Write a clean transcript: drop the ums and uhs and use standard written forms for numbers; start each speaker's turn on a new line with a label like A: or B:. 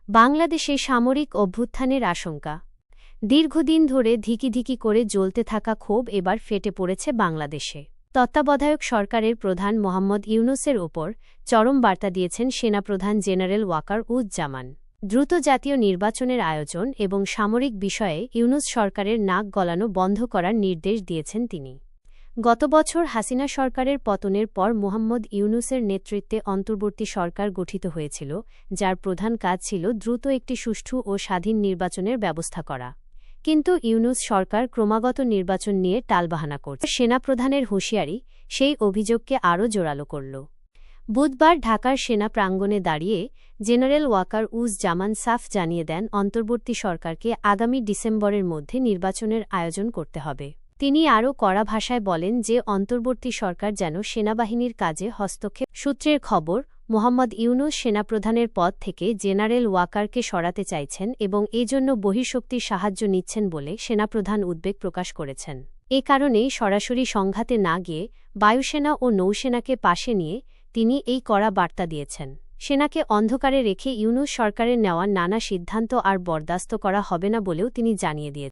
A: বাংলাদেশে সামরিক অভ্যুত্থানের আশঙ্কা। দীর্ঘদিন ধরে ধিকি করে জ্বলতে থাকা ক্ষোভ এবার ফেটে পড়েছে বাংলাদেশে। তত্ত্বাবধায়ক সরকারের প্রধান মোহাম্মদ ইউনূসের ওপর চরম বার্তা দিয়েছেন সেনাপ্রধান জেনারেল ওয়াকার উজ-জামান। দ্রুত জাতীয় নির্বাচনের আয়োজন এবং সামরিক বিষয়ে ইউনূস সরকারের নাক গলানো বন্ধ করার নির্দেশ দিয়েছেন তিনি। গত বছর হাসিনা সরকারের পতনের পর মোহাম্মদ ইউনূসের নেতৃত্বে অন্তর্বর্তী সরকার গঠিত হয়েছিল, যার প্রধান কাজ ছিল দ্রুত একটি সুষ্ঠু ও স্বাধীন নির্বাচনের ব্যবস্থা করা। কিন্তু ইউনূস সরকার ক্রমাগত নির্বাচন নিয়ে টালবাহানা করছে। সেনাপ্রধানের হুঁশিয়ারি সেই অভিযোগকে আরও জোরালো করল। বুধবার ঢাকার সেনা প্রাঙ্গণে দাঁড়িয়ে জেনারেল ওয়াকার উজ-জামান সাফ জানিয়ে দেন অন্তর্বর্তী সরকারকে আগামী ডিসেম্বরের মধ্যে নির্বাচনের আয়োজন করতে হবে। তিনি আরও কড়া ভাষায় বলেন যে অন্তর্বর্তী সরকার যেন সেনাবাহিনীর কাজে হস্তক্ষেপ। সূত্রের খবর, মোহাম্মদ ইউনূস সেনাপ্রধানের পদ থেকে জেনারেল ওয়াকারকে সরাতে চাইছেন এবং এজন্য বহিঃশক্তির সাহায্য নিচ্ছেন বলে সেনাপ্রধান উদ্বেগ প্রকাশ করেছেন। এ কারণেই সরাসরি সংঘাতে না গিয়ে বায়ুসেনা ও নৌসেনাকে পাশে নিয়ে তিনি এই কড়া বার্তা দিয়েছেন। সেনাকে অন্ধকারে রেখে ইউনূস সরকারের নেওয়া নানা সিদ্ধান্ত আর বরদাস্ত করা হবে না বলেও তিনি জানিয়ে দিয়েছেন।